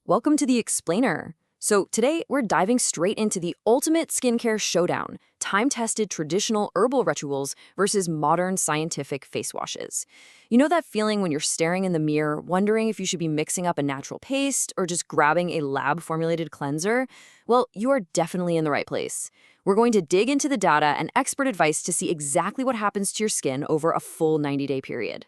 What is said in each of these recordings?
Welcome to the Explainer. So today we're diving straight into the ultimate skincare showdown, time-tested traditional herbal rituals versus modern scientific face washes. You know that feeling when you're staring in the mirror, wondering if you should be mixing up a natural paste or just grabbing a lab-formulated cleanser? Well, you are definitely in the right place. We're going to dig into the data and expert advice to see exactly what happens to your skin over a full 90-day period.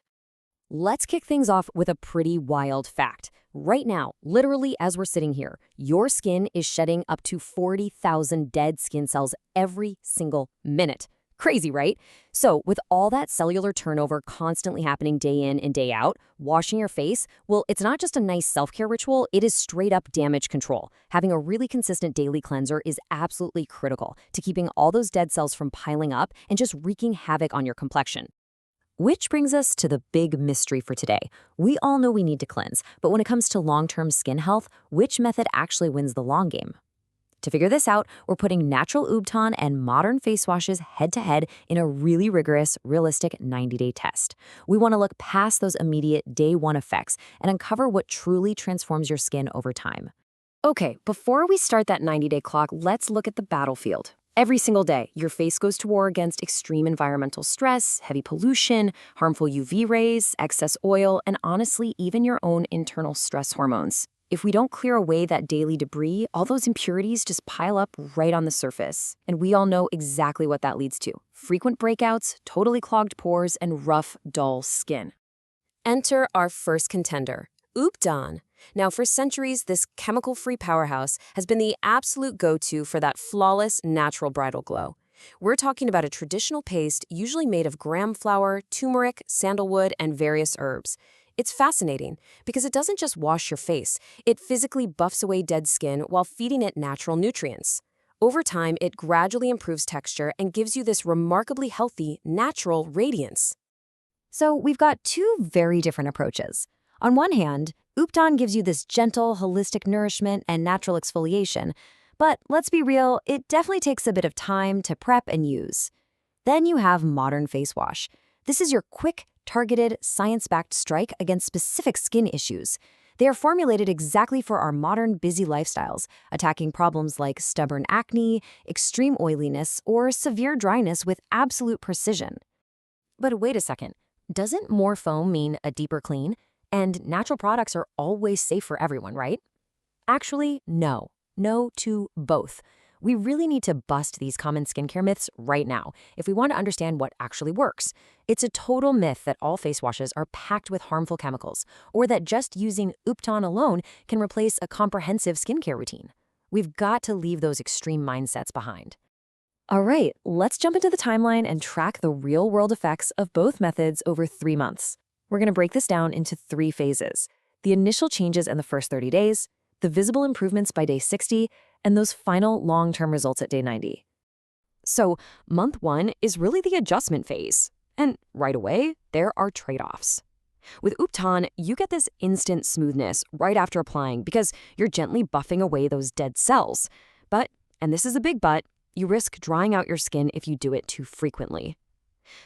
Let's kick things off with a pretty wild fact. Right now, literally as we're sitting here, your skin is shedding up to 40,000 dead skin cells every single minute. Crazy, right? So with all that cellular turnover constantly happening day in and day out, washing your face, well, it's not just a nice self-care ritual, it is straight up damage control. Having a really consistent daily cleanser is absolutely critical to keeping all those dead cells from piling up and just wreaking havoc on your complexion. Which brings us to the big mystery for today. We all know we need to cleanse, but when it comes to long-term skin health, which method actually wins the long game? To figure this out, we're putting natural Ubtan and modern face washes head-to-head in a really rigorous, realistic 90-day test. We want to look past those immediate day one effects and uncover what truly transforms your skin over time. Okay, before we start that 90-day clock, let's look at the battlefield. Every single day, your face goes to war against extreme environmental stress, heavy pollution, harmful UV rays, excess oil, and honestly, even your own internal stress hormones. If we don't clear away that daily debris, all those impurities just pile up right on the surface. And we all know exactly what that leads to. Frequent breakouts, totally clogged pores, and rough, dull skin. Enter our first contender, Ubtan. Now, for centuries, this chemical-free powerhouse has been the absolute go-to for that flawless, natural bridal glow. We're talking about a traditional paste usually made of gram flour, turmeric, sandalwood, and various herbs. It's fascinating because it doesn't just wash your face, it physically buffs away dead skin while feeding it natural nutrients. Over time, it gradually improves texture and gives you this remarkably healthy, natural radiance. So we've got two very different approaches. On one hand, Ubtan gives you this gentle, holistic nourishment and natural exfoliation, but let's be real, it definitely takes a bit of time to prep and use. Then you have modern face wash. This is your quick, targeted, science-backed strike against specific skin issues. They are formulated exactly for our modern, busy lifestyles, attacking problems like stubborn acne, extreme oiliness, or severe dryness with absolute precision. But wait a second, doesn't more foam mean a deeper clean? And natural products are always safe for everyone, right? Actually, no. No to both. We really need to bust these common skincare myths right now if we want to understand what actually works. It's a total myth that all face washes are packed with harmful chemicals, or that just using Ubtan alone can replace a comprehensive skincare routine. We've got to leave those extreme mindsets behind. All right, let's jump into the timeline and track the real-world effects of both methods over 3 months. We're going to break this down into 3 phases: the initial changes in the first 30 days, the visible improvements by day 60, and those final long-term results at day 90. So, month 1 is really the adjustment phase. And right away, there are trade-offs. With Ubtan, you get this instant smoothness right after applying because you're gently buffing away those dead cells. But, and this is a big but, you risk drying out your skin if you do it too frequently.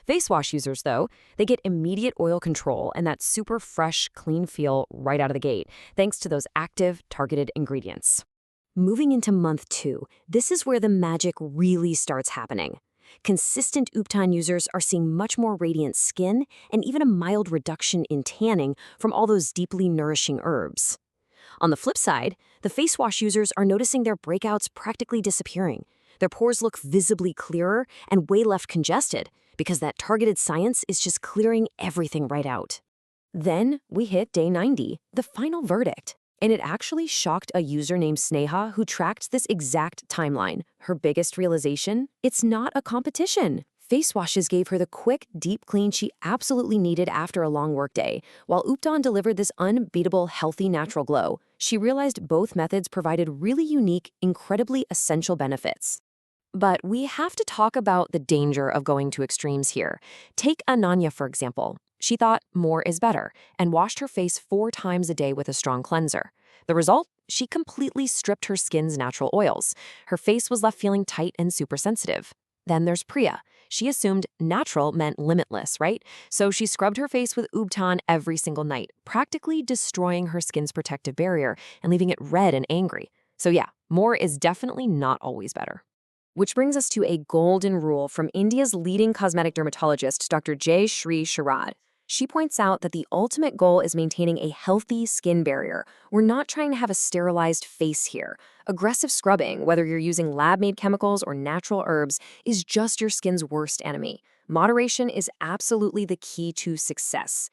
Face wash users, though, they get immediate oil control and that super fresh, clean feel right out of the gate, thanks to those active, targeted ingredients. Moving into month 2, this is where the magic really starts happening. Consistent Ubtan users are seeing much more radiant skin and even a mild reduction in tanning from all those deeply nourishing herbs. On the flip side, the face wash users are noticing their breakouts practically disappearing. Their pores look visibly clearer and way less congested, because that targeted science is just clearing everything right out. Then we hit day 90, the final verdict. And it actually shocked a user named Sneha who tracked this exact timeline. Her biggest realization? It's not a competition. Face washes gave her the quick, deep clean she absolutely needed after a long workday, while Ubtan delivered this unbeatable, healthy, natural glow. She realized both methods provided really unique, incredibly essential benefits. But we have to talk about the danger of going to extremes here. Take Ananya, for example. She thought more is better and washed her face 4 times a day with a strong cleanser. The result? She completely stripped her skin's natural oils. Her face was left feeling tight and super sensitive. Then there's Priya. she assumed natural meant limitless, right? So she scrubbed her face with Ubtan every single night, practically destroying her skin's protective barrier and leaving it red and angry. So yeah, more is definitely not always better. Which brings us to a golden rule from India's leading cosmetic dermatologist, Dr. Jay Shri Sharad. She points out that the ultimate goal is maintaining a healthy skin barrier. We're not trying to have a sterilized face here. Aggressive scrubbing, whether you're using lab-made chemicals or natural herbs, is just your skin's worst enemy. Moderation is absolutely the key to success.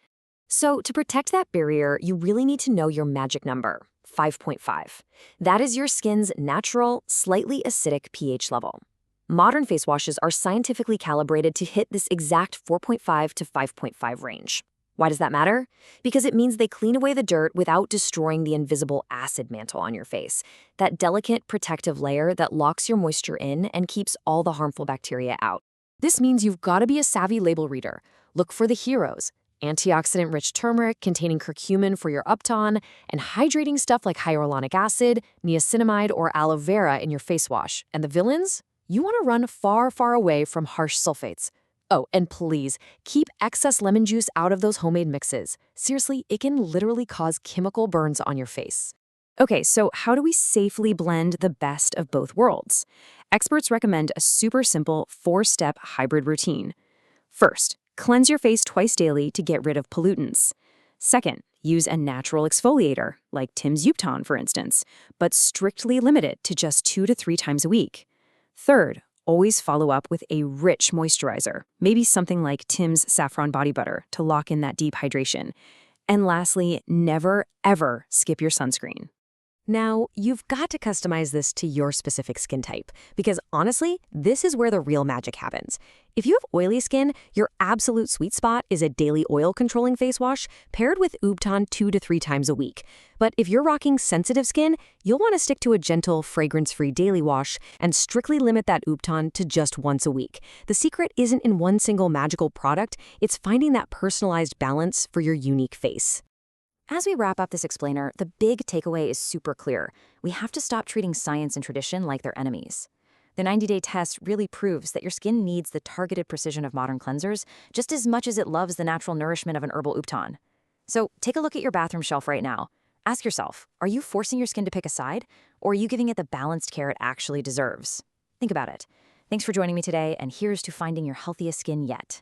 So to protect that barrier, you really need to know your magic number, 5.5. That is your skin's natural, slightly acidic pH level. Modern face washes are scientifically calibrated to hit this exact 4.5 to 5.5 range. Why does that matter? Because it means they clean away the dirt without destroying the invisible acid mantle on your face, that delicate protective layer that locks your moisture in and keeps all the harmful bacteria out. This means you've got to be a savvy label reader. Look for the heroes: antioxidant-rich turmeric containing curcumin for your Ubtan, and hydrating stuff like hyaluronic acid, niacinamide, or aloe vera in your face wash. And the villains? You want to run far, far away from harsh sulfates. Oh, and please, keep excess lemon juice out of those homemade mixes. Seriously, it can literally cause chemical burns on your face. Okay, so how do we safely blend the best of both worlds? Experts recommend a super simple 4-step hybrid routine. First, cleanse your face twice daily to get rid of pollutants. Second, use a natural exfoliator, like Timb's Ubtan, for instance, but strictly limit it to just 2 to 3 times a week. Third, always follow up with a rich moisturizer, maybe something like Tim's Saffron Body Butter to lock in that deep hydration. And lastly, never, ever skip your sunscreen. Now, you've got to customize this to your specific skin type, because honestly, this is where the real magic happens. If you have oily skin, your absolute sweet spot is a daily oil-controlling face wash paired with Ubtan 2 to 3 times a week. But if you're rocking sensitive skin, you'll want to stick to a gentle, fragrance-free daily wash and strictly limit that Ubtan to just once a week. The secret isn't in one single magical product, it's finding that personalized balance for your unique face. As we wrap up this explainer, the big takeaway is super clear. We have to stop treating science and tradition like they're enemies. The 90-day test really proves that your skin needs the targeted precision of modern cleansers just as much as it loves the natural nourishment of an herbal Ubtan. So take a look at your bathroom shelf right now. Ask yourself, are you forcing your skin to pick a side, or are you giving it the balanced care it actually deserves? Think about it. Thanks for joining me today, and here's to finding your healthiest skin yet.